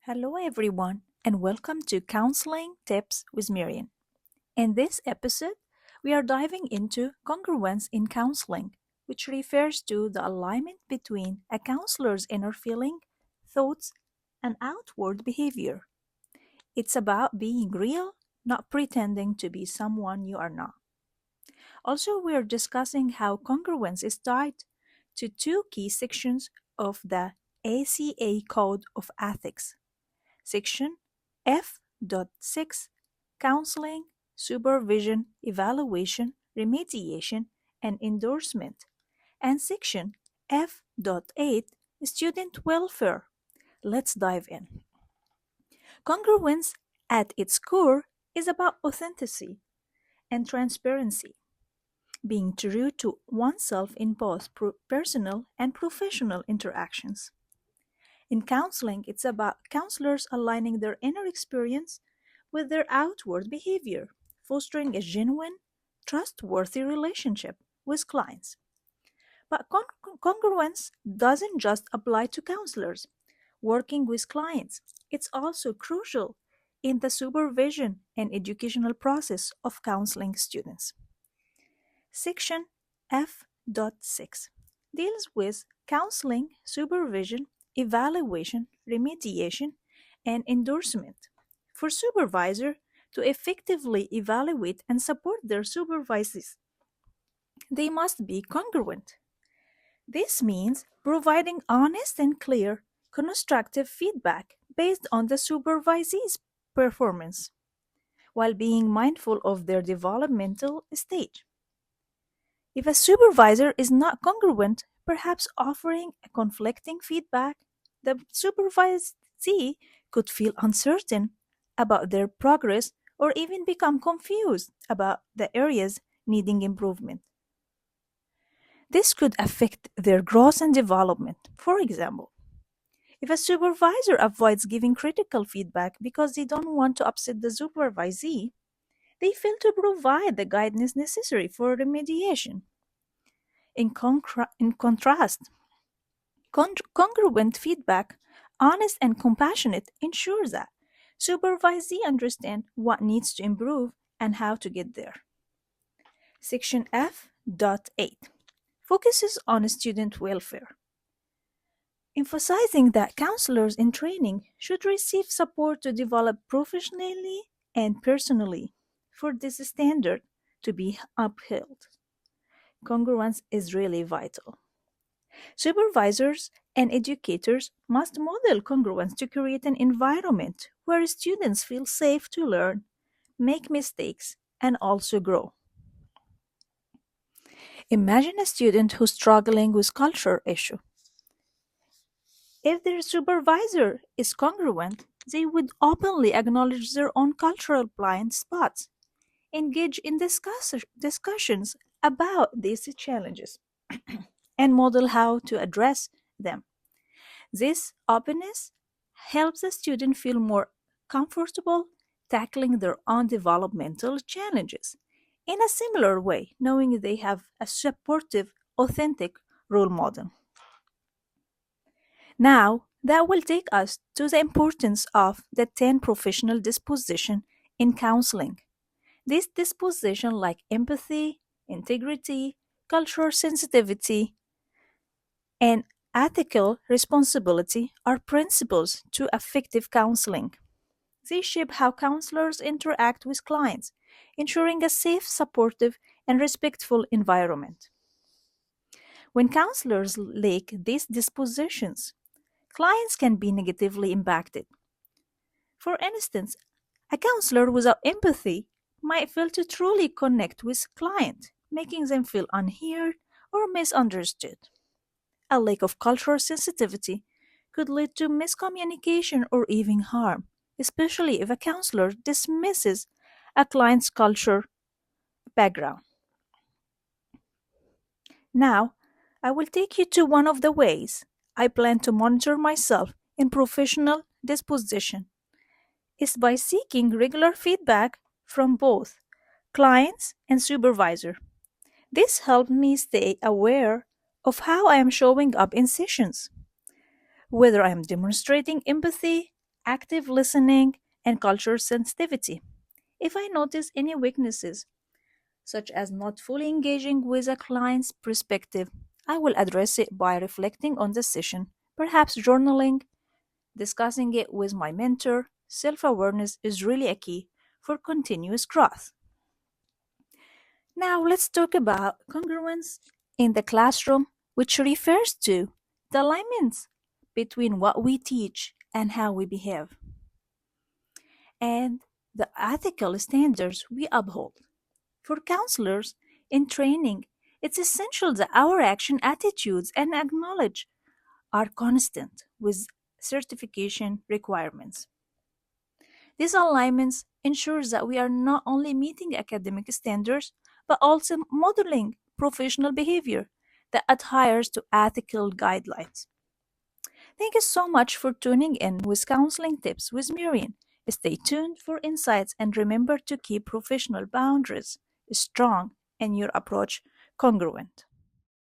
Hello, everyone, and welcome to Counseling Tips with Miriam. In this episode, we are diving into congruence in counseling, which refers to the alignment between a counselor's inner feeling, thoughts, and outward behavior. It's about being real, not pretending to be someone you are not. Also, we are discussing how congruence is tied to two key sections of the ACA Code of Ethics. Section F.6 Counseling, Supervision, Evaluation, Remediation, and Endorsement, and Section F.8 Student Welfare. Let's dive in. Congruence, at its core, is about authenticity and transparency, being true to oneself in both personal and professional interactions. In counseling, it's about counselors aligning their inner experience with their outward behavior, fostering a genuine, trustworthy relationship with clients. But congruence doesn't just apply to counselors working with clients, it's also crucial in the supervision and educational process of counseling students. Section F.6 deals with counseling, supervision, evaluation, remediation, and endorsement. For supervisor to effectively evaluate and support their supervisees, they must be congruent. This means providing honest and clear, constructive feedback based on the supervisee's performance, while being mindful of their developmental stage. If a supervisor is not congruent, perhaps offering a conflicting feedback, the supervisee could feel uncertain about their progress or even become confused about the areas needing improvement. This could affect their growth and development. For example, if a supervisor avoids giving critical feedback because they don't want to upset the supervisee, they fail to provide the guidance necessary for remediation. In contrast, congruent feedback, honest and compassionate, ensures that supervisee understand what needs to improve and how to get there. Section F.8 focuses on student welfare, emphasizing that counselors in training should receive support to develop professionally and personally. For this standard to be upheld, congruence is really vital. Supervisors and educators must model congruence to create an environment where students feel safe to learn, make mistakes, and also grow. Imagine a student who's struggling with culture issue. If their supervisor is congruent, they would openly acknowledge their own cultural blind spots, engage in discussions about these challenges, and model how to address them. This openness helps the student feel more comfortable tackling their own developmental challenges. In a similar way, knowing they have a supportive, authentic role model. Now, that will take us to the importance of the 10 professional disposition in counseling. This disposition, like empathy, integrity, cultural sensitivity, and ethical responsibility, are principles to effective counseling. They shape how counselors interact with clients, ensuring a safe, supportive, and respectful environment. When counselors lack these dispositions, clients can be negatively impacted. For instance, a counselor without empathy might fail to truly connect with client, making them feel unheard or misunderstood. A lack of cultural sensitivity could lead to miscommunication or even harm, especially if a counselor dismisses a client's culture background. Now, I will take you to one of the ways I plan to monitor myself in professional disposition is by seeking regular feedback from both clients and supervisor. This helped me stay aware of how I am showing up in sessions, whether I am demonstrating empathy, active listening, and cultural sensitivity. If I notice any weaknesses, such as not fully engaging with a client's perspective, I will address it by reflecting on the session, perhaps journaling, discussing it with my mentor. Self awareness is really a key for continuous growth. Now, let's talk about congruence in the classroom, which refers to the alignments between what we teach and how we behave, and the ethical standards we uphold. For counselors in training, it's essential that our action attitudes and acknowledge are consistent with certification requirements. These alignments ensures that we are not only meeting academic standards but also modeling professional behavior that adheres to ethical guidelines. Thank you so much for tuning in with Counseling Tips with Miriam. Stay tuned for insights and remember to keep professional boundaries strong and your approach congruent.